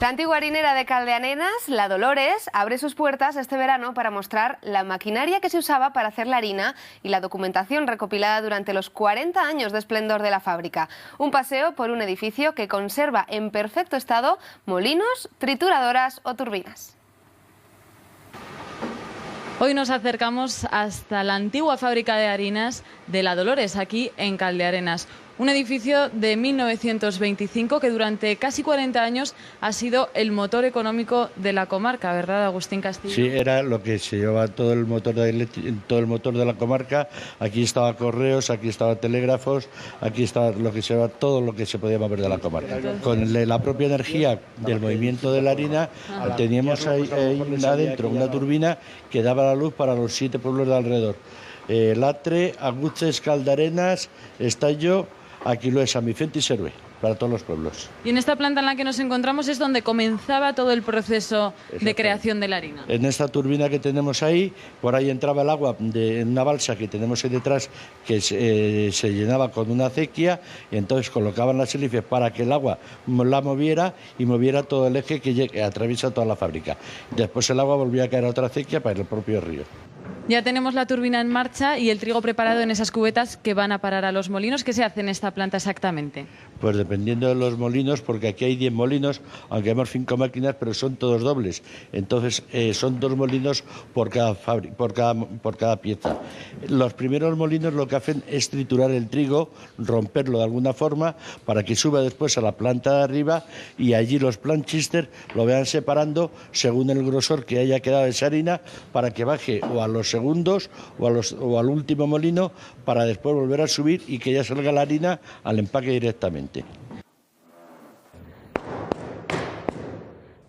La antigua harinera de Caldearenas, la Dolores, abre sus puertas este verano para mostrar la maquinaria que se usaba para hacer la harina y la documentación recopilada durante los 40 años de esplendor de la fábrica. Un paseo por un edificio que conserva en perfecto estado molinos, trituradoras o turbinas. Hoy nos acercamos hasta la antigua fábrica de harinas de la Dolores, aquí en Caldearenas. Un edificio de 1925 que durante casi 40 años ha sido el motor económico de la comarca, ¿verdad, Agustín Castillo? Sí, era lo que se llevaba todo el motor de la comarca. Aquí estaba correos, aquí estaba telégrafos, aquí estaba lo que se llevaba todo lo que se podía mover de la comarca. Con la propia energía del movimiento de la harina, teníamos ahí adentro una turbina que daba la luz para los 7 pueblos de alrededor. Latre, Aguches, Caldearenas, Estallo, Aquiló, San Vicente y Servé, para todos los pueblos. Y en esta planta en la que nos encontramos es donde comenzaba todo el proceso de creación de la harina. En esta turbina que tenemos ahí, por ahí entraba el agua en una balsa que tenemos ahí detrás que se llenaba con una acequia y entonces colocaban las hélices para que el agua la moviera y moviera todo el eje que atraviesa toda la fábrica. Después el agua volvía a caer a otra acequia para el propio río. Ya tenemos la turbina en marcha y el trigo preparado en esas cubetas que van a parar a los molinos. ¿Qué se hace en esta planta exactamente? Pues dependiendo de los molinos, porque aquí hay 10 molinos, aunque hemos 5 máquinas, pero son todos dobles. Entonces son 2 molinos por cada pieza. Los primeros molinos lo que hacen es triturar el trigo, romperlo de alguna forma para que suba después a la planta de arriba y allí los planchisters lo vean separando según el grosor que haya quedado esa harina para que baje o a los segundos o al último molino para después volver a subir y que ya salga la harina al empaque directamente.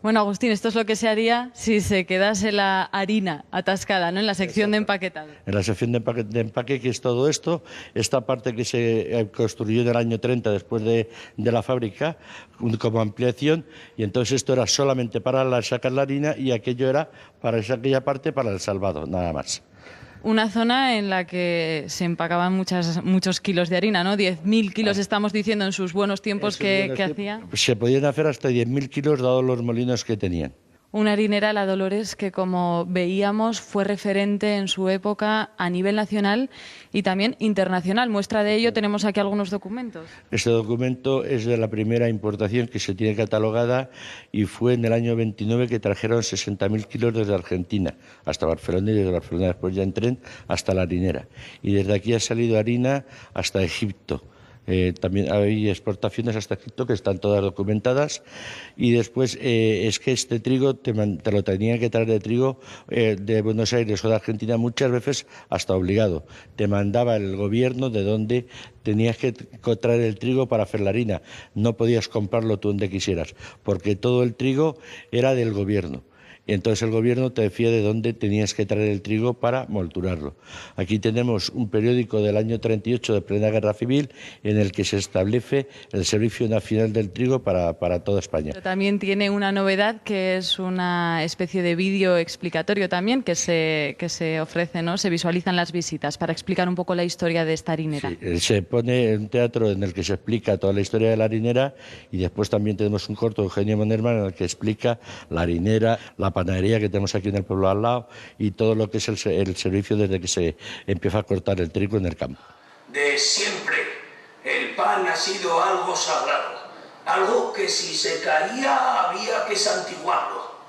Bueno, Agustín, esto es lo que se haría si se quedase la harina atascada, ¿no?, en la sección de empaquetado. En la sección de empaque, que es todo esto, esta parte que se construyó en el año 30 después de la fábrica como ampliación, y entonces esto era solamente para sacar la harina y aquello era para aquella parte para el salvado, nada más. Una zona en la que se empacaban muchos kilos de harina, ¿no? 10.000 kilos estamos diciendo en sus buenos tiempos que hacía. Se podían hacer hasta 10.000 kilos dados los molinos que tenían. Una harinera, la Dolores, que como veíamos fue referente en su época a nivel nacional y también internacional. Muestra de ello tenemos aquí algunos documentos. Este documento es de la primera importación que se tiene catalogada y fue en el año 29 que trajeron 60.000 kilos desde Argentina hasta Barcelona y desde Barcelona después ya en tren hasta la harinera. Y desde aquí ha salido harina hasta Egipto. También hay exportaciones hasta Egipto que están todas documentadas y después es que este trigo te lo tenían que traer de trigo de Buenos Aires o de Argentina muchas veces hasta obligado. Te mandaba el gobierno de donde tenías que traer el trigo para hacer la harina. No podías comprarlo tú donde quisieras porque todo el trigo era del gobierno. Y entonces el gobierno te decía de dónde tenías que traer el trigo para molturarlo. Aquí tenemos un periódico del año 38 de plena guerra civil en el que se establece el Servicio Nacional del Trigo para toda España. Pero también tiene una novedad que es una especie de vídeo explicatorio también que se ofrece, ¿no? Se visualizan las visitas para explicar un poco la historia de esta harinera. Sí, se pone un teatro en el que se explica toda la historia de la harinera y después también tenemos un corto de Eugenio Monerman en el que explica la harinera, la panadería que tenemos aquí en el pueblo al lado y todo lo que es el servicio desde que se empieza a cortar el trigo en el campo. De siempre el pan ha sido algo sagrado, algo que si se caía había que santiguarlo.